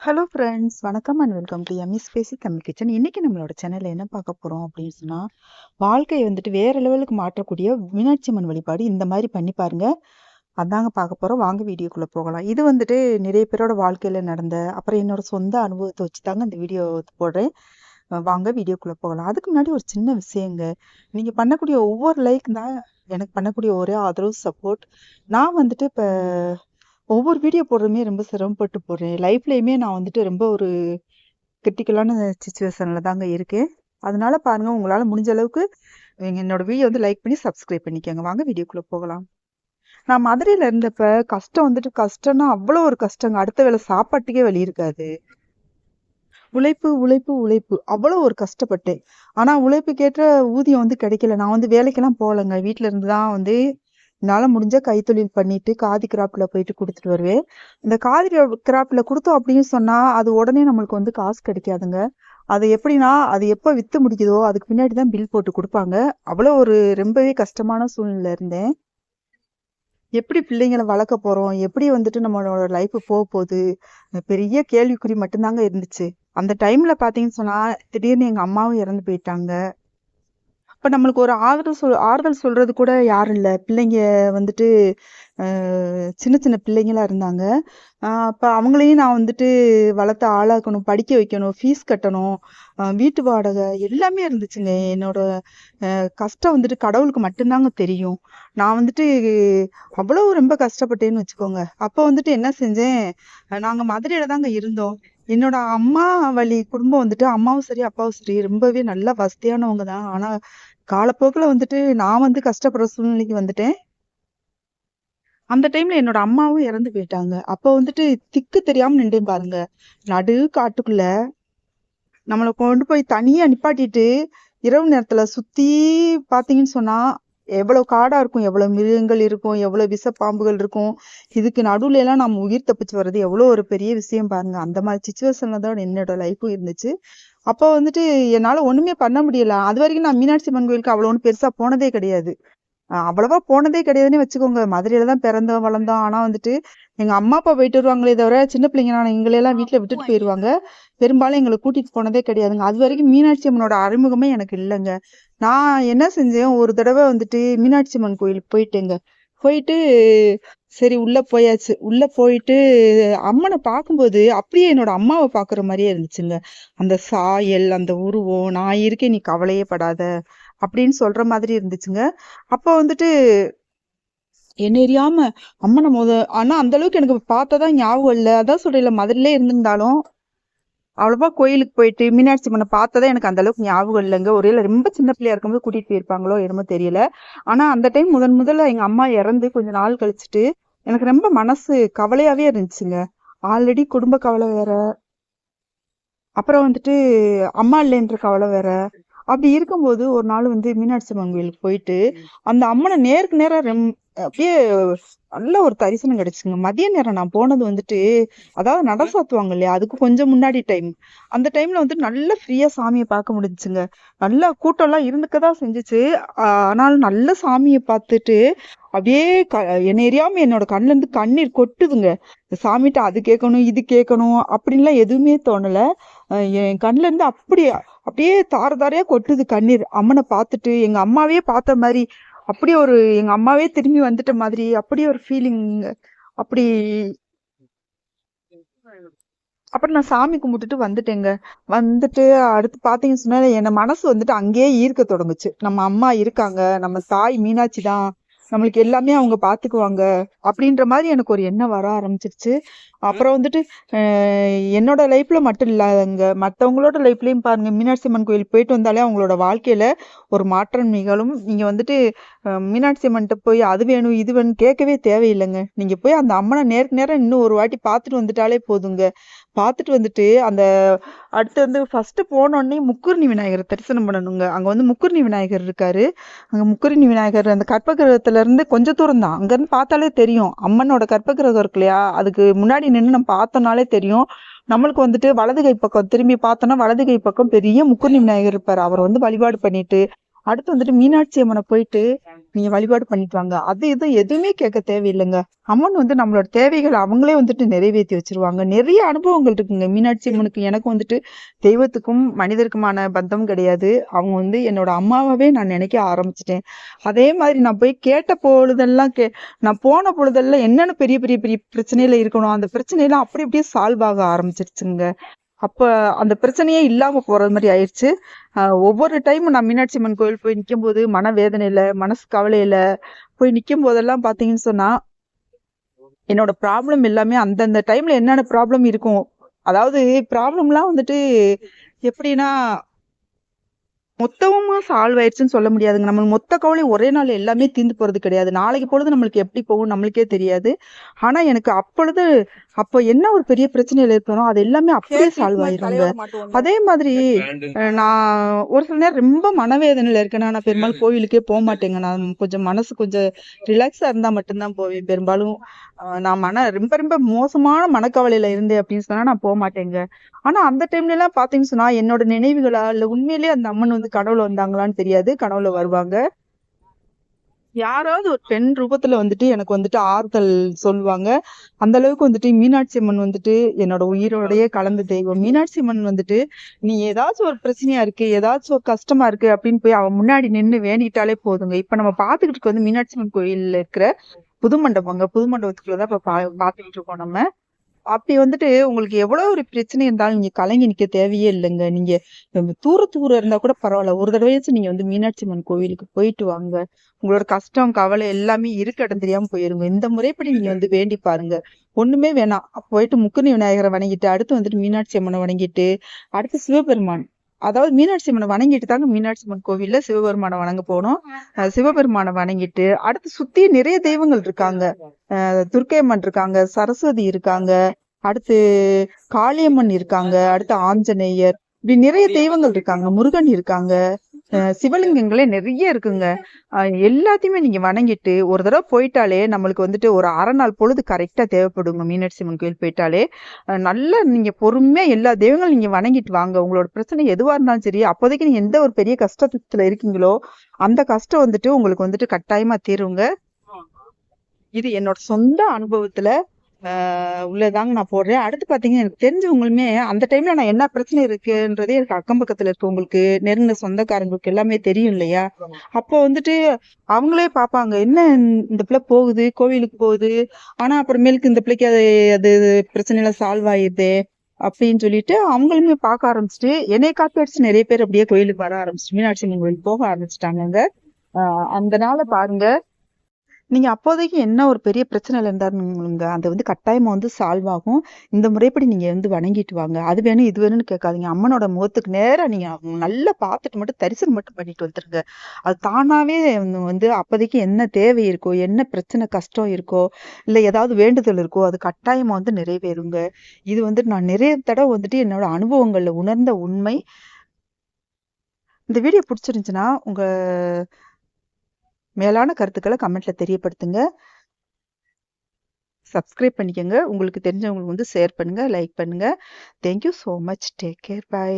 Hello friends, வணக்கம் and welcome to EMIS பேசி Tamil kitchen. இன்னைக்கு நம்மளோட சேனல்ல என்ன பார்க்க போறோம் அப்படின்னு சொன்னா, வாழ்க்கையை வேற லெவலுக்கு மாற்றக்கூடிய மீனாட்சி அம்மன் வழிபாடு இந்த மாதிரி பண்ணி பாருங்க. அதாங்க பார்க்க போறோம். வாங்க வீடியோக்குள்ள போகலாம். இது நிறைய பேரோட வாழ்க்கையில நடந்த அப்புறம் என்னோட சொந்த அனுபவத்தை வச்சு தாங்க இந்த வீடியோ போடுறேன். வாங்க வீடியோக்குள்ள போகலாம். அதுக்கு முன்னாடி ஒரு சின்ன விஷயங்க. நீங்க பண்ணக்கூடிய ஒவ்வொரு லைக் தான் எனக்கு பண்ணக்கூடிய ஒரே ஆதரவு சப்போர்ட். நான் இப்ப ஒவ்வொரு வீடியோ போடுறதுமே ரொம்ப சிரமப்பட்டு போடுறேன். லைஃப்லயுமே நான் ரொம்ப ஒரு கிரிட்டிக்கலான சிச்சுவேஷன்ல தாங்க இருக்கேன். அதனால பாருங்க, உங்களால முடிஞ்ச அளவுக்கு என்னோட வீடியோ லைக் பண்ணி சப்ஸ்கிரைப் பண்ணிக்கோங்க. வாங்க வீடியோக்குள்ள போகலாம். நான் மதுரையில இருந்தப்ப கஷ்டம் கஷ்டம்னா அவ்வளோ ஒரு கஷ்டங்க. அடுத்த வேளை சாப்பாட்டுக்கே வழி இருக்காது. உழைப்பு உழைப்பு உழைப்பு அவ்வளோ ஒரு கஷ்டப்பட்டேன். ஆனா உழைப்புக்கேற்ற ஊதியம் கிடைக்கல. நான் வேலைக்கெல்லாம் போகலைங்க. வீட்டுல இருந்து தான் என்னால முடிஞ்ச கைத்தொழில் பண்ணிட்டு காதி கிராப்ட்ல போயிட்டு கொடுத்துட்டு வருவேன். இந்த காதி கிராப்ட்ல கொடுத்தோம் அப்படின்னு சொன்னா அது உடனே நம்மளுக்கு காசு கிடைக்காதுங்க. அது எப்படின்னா, அது எப்ப வித்து முடிக்குதோ அதுக்கு பின்னாடி தான் பில் போட்டு கொடுப்பாங்க. அவ்வளோ ஒரு ரொம்பவே கஷ்டமான சூழ்நிலை இருந்தேன். எப்படி பிள்ளைங்களை வளர்க்க போறோம், எப்படி நம்மளோட லைஃப் போக போகுது, பெரிய கேள்விக்குறி மட்டும்தாங்க இருந்துச்சு. அந்த டைம்ல பாத்தீங்கன்னு சொன்னா, திடீர்னு எங்க அம்மாவும் இறந்து போயிட்டாங்க. அப்ப நம்மளுக்கு ஒரு ஆறுதல் சொல்றது கூட யாரும் இல்ல. பிள்ளைங்க வந்துட்டு சின்ன சின்ன பிள்ளைங்களா இருந்தாங்க. அப்ப அவங்களையும் நான் வளர்த்து ஆளாக்கணும், படிக்க வைக்கணும், ஃபீஸ் கட்டணும், வீட்டு வாடகை எல்லாமே இருந்துச்சுங்க. என்னோட கஷ்டம் கடவுளுக்கு மட்டும்தாங்க தெரியும். நான் அவ்வளவு ரொம்ப கஷ்டப்பட்டேன்னு வச்சுக்கோங்க. அப்ப என்ன செஞ்சேன், நாங்க மதுரையில தாங்க இருந்தோம். என்னோட அம்மா வழி குடும்பம் அம்மாவும் சரி அப்பாவும் சரி ரொம்பவே நல்ல வசதியானவங்க தான். ஆனா காலப்போக்குல நான் கஷ்டப்படுற சூழ்நிலைக்கு வந்துட்டேன். அந்த டைம்ல என்னோட அம்மாவும் இறந்து போயிட்டாங்க. அப்ப திக்கு தெரியாம நின்றேன் பாருங்க. நடு காட்டுக்குள்ள நம்மளை கொண்டு போய் தனியா நிப்பாட்டிட்டு இரவு நேரத்துல சுத்தி பாத்தீங்கன்னு சொன்னா எவ்வளவு காடா இருக்கும், எவ்வளவு மிருகங்கள் இருக்கும், எவ்வளவு விஷ பாம்புகள் இருக்கும். இதுக்கு நடுவுல எல்லாம் நம்ம உயிர் தப்பிச்சு வர்றது எவ்வளவு ஒரு பெரிய விஷயம் பாருங்க. அந்த மாதிரி சிச்சுவேஷன்ல தான் என்னோட லைஃபும் இருந்துச்சு. அப்போ என்னால ஒண்ணுமே பண்ண முடியல. அது வரைக்கும் நான் மீனாட்சி அம்மன் கோயிலுக்கு அவ்வளவு ஒன்றும் பெருசா போனதே கிடையாது. அவ்வளவா போனதே கிடையாதுன்னு வச்சுக்கோங்க. மதுரையில தான் பிறந்தோம் வளர்ந்தோம். ஆனா எங்க அம்மா அப்பா போயிட்டு வருவாங்களே தவிர சின்ன பிள்ளைங்க எங்களை எல்லாம் வீட்டுல விட்டுட்டு போயிருவாங்க. பெரும்பாலும் எங்களை கூட்டிட்டு போனதே கிடையாதுங்க. அது வரைக்கும் மீனாட்சி அம்மனோட அறிமுகமே எனக்கு இல்லைங்க. நான் என்ன செஞ்சேன், ஒரு தடவை மீனாட்சி அம்மன் கோயிலுக்கு போயிட்டேங்க. போயிட்டு சரி உள்ள போயாச்சு. உள்ள போயிட்டு அம்மனை பார்க்கும்போது அப்படியே என்னோட அம்மாவை பாக்குற மாதிரியே இருந்துச்சுங்க. அந்த சாயல், அந்த உருவம், நான் இருக்கேன் நீ கவலையே படாத அப்படின்னு சொல்ற மாதிரி இருந்துச்சுங்க. அப்ப என்ன எரியாம அம்மனை ஆனா அந்த அளவுக்கு எனக்கு பார்த்ததான் ஞாபகம் இல்லை. அதான் சொல்றேன், மதுரையிலே இருந்திருந்தாலும் அவ்வளவா கோயிலுக்கு போயிட்டு மீனாட்சி அம்மனை பார்த்ததா எனக்கு அந்த அளவுக்கு ஞாபகம் இல்லைங்க. ஒரே ரொம்ப சின்ன பிள்ளையா இருக்கும்போது கூட்டிட்டு போயிருப்பாங்களோ என்னமோ தெரியல. ஆனா அந்த டைம் முதல்ல எங்க அம்மா இறந்து கொஞ்ச நாள் கழிச்சுட்டு எனக்கு ரொம்ப மனசு கவலையாவே இருந்துச்சுங்க. ஆல்ரெடி குடும்ப கவலை வேற, அப்புறம் அம்மா இல்லைன்ற கவலை வேற. அப்படி இருக்கும்போது ஒரு நாள் மீனாட்சி அம்மன் கோயிலுக்கு போயிட்டு அந்த அம்மனை நேருக்கு நேரம் அப்படியே நல்ல ஒரு தரிசனம் கிடைச்சுங்க. மதிய நேரம் நான் போனது அதாவது நட சாத்துவாங்க இல்லையா, அதுக்கு கொஞ்சம் முன்னாடி டைம். அந்த டைம்ல நல்ல ஃப்ரீயா சாமியை பார்க்க முடிஞ்சுங்க. நல்லா கூட்டம் எல்லாம் இருந்துக்கதான் செஞ்சுச்சு. ஆனாலும் நல்ல சாமியை பார்த்துட்டு அப்படியே என்ன எரியாம என்னோட கண்ணுல இருந்து கண்ணீர் கொட்டுதுங்க. சாமிகிட்ட அது கேட்கணும் இது கேட்கணும் அப்படின்லாம் எதுவுமே தோணல. என் கண்ணுல இருந்து அப்படியே தார தாரையா கொட்டுது கண்ணீர். அம்மனை பார்த்துட்டு எங்க அம்மாவே பார்த்த மாதிரி, அப்படியே ஒரு எங்க அம்மாவே திரும்பி வந்துட்ட மாதிரி, அப்படியே ஒரு ஃபீலிங். அப்படி அப்புறம் நான் சாமி கும்பிட்டுட்டு வந்துட்டேங்க. அடுத்து பாத்தீங்கன்னு சொன்னா என் மனசு அங்கேயே ஈர்க்க தொடங்குச்சு. நம்ம அம்மா இருக்காங்க, நம்ம தாய் மீனாட்சி தான், நம்மளுக்கு எல்லாமே அவங்க பாத்துக்குவாங்க அப்படின்ற மாதிரி எனக்கு ஒரு எண்ணம் வர ஆரம்பிச்சிருச்சு. அப்புறம் என்னோட லைஃப்ல மட்டும் இல்லாதங்க, மத்தவங்களோட லைஃப்லயும் பாருங்க. மீனாட்சி அம்மன் கோயிலுக்கு போயிட்டு வந்தாலே அவங்களோட வாழ்க்கையில ஒரு மாற்றம் நிகழும். நீங்க மீனாட்சி அம்மன்கிட்ட போய் அது வேணும் இது வேணும் கேட்கவே தேவையில்லைங்க. நீங்க போய் அந்த அம்மனை நேருக்கு நேரம் இன்னும் ஒரு வாட்டி பார்த்துட்டு வந்துட்டாலே போதுங்க. பார்த்துட்டு அந்த அடுத்து ஃபர்ஸ்ட் போனோடனே முக்குருணி விநாயகர் தரிசனம் பண்ணணுங்க. அங்க முக்குருணி விநாயகர் இருக்காரு. அங்க முக்குருணி விநாயகர் அந்த கற்பகிரகத்துல இருந்து கொஞ்ச தூரம் தான். அங்க இருந்து பார்த்தாலே தெரியும் அம்மனோட கற்பகிரகம் இருக்கு இல்லையா, அதுக்கு முன்னாடி நின்று நம்ம பார்த்தோம்னாலே தெரியும். நம்மளுக்கு வலது கை பக்கம் திரும்பி பார்த்தோம்னா வலது கை பக்கம் பெரிய முக்குருணி விநாயகர் இருப்பாரு. அவரை வழிபாடு பண்ணிட்டு அடுத்து வந்துட்டு மீனாட்சி அம்மனை போயிட்டு நீங்க வழிபாடு பண்ணிட்டு வாங்க. அது இது எதுவுமே கேட்க தேவையில்லைங்க. அம்மன் வந்து நம்மளோட தேவைகள் அவங்களே வந்துட்டு நிறைவேற்றி வச்சிருவாங்க. நிறைய அனுபவங்கள் இருக்குங்க மீனாட்சி அம்மனுக்கு. எனக்கு வந்துட்டு தெய்வத்துக்கும் மனிதருக்குமான பந்தம் கிடையாது. அவங்க வந்து என்னோட அம்மாவாவே நான் நினைக்க ஆரம்பிச்சிட்டேன். அதே மாதிரி நான் போய் கேட்ட பொழுதெல்லாம் நான் போன பொழுதெல்லாம் என்னென்ன பெரிய பெரிய பெரிய பிரச்சனையில இருக்கணும், அந்த பிரச்சனையெல்லாம் அப்படி அப்படியே சால்வ் ஆக ஆரம்பிச்சிருச்சுங்க. அப்ப அந்த பிரச்சனையே இல்லாம போறது மாதிரி ஆயிடுச்சு. ஒவ்வொரு டைம் நான் மீனாட்சி அம்மன் கோயில் போய் நிக்கும் போது மனவேதனையில, மனசு கவலையில போய் நிக்கும் போதெல்லாம் பாத்தீங்கன்னு சொன்னா என்னோட ப்ராப்ளம் எல்லாமே அந்தந்த டைம்ல என்னென்ன ப்ராப்ளம் இருக்கும். அதாவது ப்ராப்ளம்லாம் வந்துட்டு எப்படின்னா மொத்தமா சால்வ் ஆயிடுச்சுன்னு சொல்ல முடியாதுங்க. நம்ம மொத்த கவலை ஒரே நாள் எல்லாமே தீர்ந்து போறது கிடையாது. நாளைக்கு பொழுது நம்மளுக்கு எப்படி போகும் நம்மளுக்கே தெரியாது. ஆனா எனக்கு அப்ப என்ன ஒரு பெரிய பிரச்சனையில இருக்கணும் அது எல்லாமே அப்படியே சால்வ் ஆயிருங்க. அதே மாதிரி நான் ஒரு சில நேரம் ரொம்ப மனவேதனையில இருக்கேன்னா நான் பெரும்பாலும் கோவிலுக்கே போக மாட்டேங்க. நான் கொஞ்சம் மனசு கொஞ்சம் ரிலாக்ஸா இருந்தா மட்டும்தான் போவேன். பெரும்பாலும் நான் ரொம்ப ரொம்ப மோசமான மனக்கவலையில இருந்தேன் அப்படின்னு சொன்னா நான் போக மாட்டேங்க. ஆனா அந்த டைம்ல எல்லாம் பாத்தீங்கன்னு சொன்னா என்னோட நினைவுகளா இல்ல உண்மையிலேயே அந்த அம்மன் வந்து கனவுல வந்தாங்களான்னு தெரியாது. கனவுல வருவாங்க. யாராவது ஒரு பெண் ரூபத்துல வந்துட்டு எனக்கு வந்துட்டு ஆறுதல் சொல்லுவாங்க. அந்த அளவுக்கு வந்துட்டு மீனாட்சி அம்மன் வந்துட்டு என்னோட உயிரோடயே கலந்த தெய்வம். மீனாட்சி அம்மன் வந்துட்டு நீ ஏதாச்சும் ஒரு பிரச்சனையா இருக்கு, ஏதாச்சும் ஒரு கஷ்டமா இருக்கு அப்படின்னு போய் அவ முன்னாடி நின்னு வேண்டிட்டாலே போதுங்க. இப்ப நம்ம பாத்துக்கிட்டு இருக்க வந்து மீனாட்சி அம்மன் கோயில்ல இருக்கிற புது மண்டபங்க. புது மண்டபத்துக்குள்ளதான் இப்ப பாத்துக்கிட்டு இருக்கோம் நம்ம. அப்படி வந்துட்டு உங்களுக்கு எவ்வளவு ஒரு பிரச்சனை இருந்தாலும் நீங்க கலங்கி நிக்க தேவையே இல்லைங்க. நீங்க தூர இருந்தா கூட பரவாயில்ல. ஒரு தடவையாச்சும் நீங்க வந்து மீனாட்சி அம்மன் கோவிலுக்கு போயிட்டு வாங்க. உங்களோட கஷ்டம் கவலை எல்லாமே இருக்க இடம் தெரியாம போயிருங்க. இந்த முறைப்படி நீங்க வந்து வேண்டி பாருங்க. ஒண்ணுமே வேணாம். போயிட்டு முக்குனி விநாயகரை வணங்கிட்டு அடுத்து வந்துட்டு மீனாட்சி அம்மனை வணங்கிட்டு அடுத்து சிவபெருமான், அதாவது மீனாட்சி அம்மனை வணங்கிட்டு தாங்க மீனாட்சி அம்மன் கோவில்ல சிவபெருமானை வணங்க போனோம். சிவபெருமானை வணங்கிட்டு அடுத்து சுத்தி நிறைய தெய்வங்கள் இருக்காங்க. துர்க்கை அம்மன் இருக்காங்க, சரஸ்வதி இருக்காங்க, அடுத்து காளியம்மன் இருக்காங்க, அடுத்து ஆஞ்சநேயர், இப்படி நிறைய தெய்வங்கள் இருக்காங்க. முருகன் இருக்காங்க. சிவலிங்கங்களே நிறைய இருக்குங்க. எல்லாத்தையுமே நீங்க வணங்கிட்டு ஒரு தடவை போயிட்டாலே நம்மளுக்கு வந்துட்டு ஒரு அரை நாள் பொழுது கரெக்டா தேவைப்படுங்க. மீனாட்சி அம்மன் கோயில் போயிட்டாலே நல்லா நீங்க பொறுமையா எல்லா தெய்வங்களும் நீங்க வணங்கிட்டு வாங்க. உங்களோட பிரச்சனை எதுவா இருந்தாலும் சரி, அப்போதைக்கு நீங்க எந்த ஒரு பெரிய கஷ்டத்துல இருக்கீங்களோ அந்த கஷ்டம் வந்துட்டு உங்களுக்கு வந்துட்டு கட்டாயமா தீருங்க. இது என்னோட சொந்த அனுபவத்துல உள்ளதாங்க நான் போடுறேன். அடுத்து பாத்தீங்கன்னா எனக்கு தெரிஞ்சவங்களுமே அந்த டைம்ல நான் என்ன பிரச்சனை இருக்குன்றதே எனக்கு அக்கம் பக்கத்துல இருக்கவங்களுக்கு, நெருங்கின சொந்தக்காரங்களுக்கு எல்லாமே தெரியும் இல்லையா? அப்போ வந்துட்டு அவங்களே பாப்பாங்க, என்ன இந்த பிள்ளை போகுது கோவிலுக்கு போகுது, ஆனா அப்புறமேலுக்கு இந்த பிள்ளைக்கு அது அது பிரச்சனை எல்லாம் சால்வ் ஆயிடுது அப்படின்னு சொல்லிட்டு அவங்களுமே பார்க்க ஆரம்பிச்சுட்டு என்னைய காப்பி அடிச்சு நிறைய பேர் அப்படியே கோயிலுக்கு வர ஆரம்பிச்சு மீனாட்சி அம்மன் கோயிலுக்கு போக ஆரம்பிச்சுட்டாங்க. அந்த நாள பாருங்க. நீங்க அப்போதைக்கு என்ன ஒரு பெரிய பிரச்சனையில இருந்தாருங்க அது வந்து கட்டாயமா வந்து சால்வ் ஆகும். இந்த முறைப்படி நீங்க வந்து வணங்கிட்டு வாங்க. அது வேணும் இது வேணும்னு கேட்காதீங்க. அம்மனோட முகத்துக்கு நேரா நீங்க நல்லா பார்த்துட்டு மட்டும் தரிசனம் மட்டும் பண்ணிட்டு வந்துருங்க. அது தானாவே வந்து அப்போதைக்கு என்ன தேவை இருக்கோ, என்ன பிரச்சனை கஷ்டம் இருக்கோ, இல்ல ஏதாவது வேண்டுதல் இருக்கோ அது கட்டாயமா வந்து நிறைவேறுங்க. இது வந்து நான் நிறைய தடவை வந்துட்டு என்னோட அனுபவங்கள்ல உணர்ந்த உண்மை. இந்த வீடியோ பிடிச்சிருந்துச்சுன்னா உங்க மேலான கருத்துக்களை கமெண்ட்ல தெரியப்படுத்துங்க. சப்ஸ்கிரைப் பண்ணிக்கோங்க. உங்களுக்கு தெரிஞ்சவங்களுக்கு வந்து ஷேர் பண்ணுங்க, லைக் பண்ணுங்க. Thank you so much. Take care. By.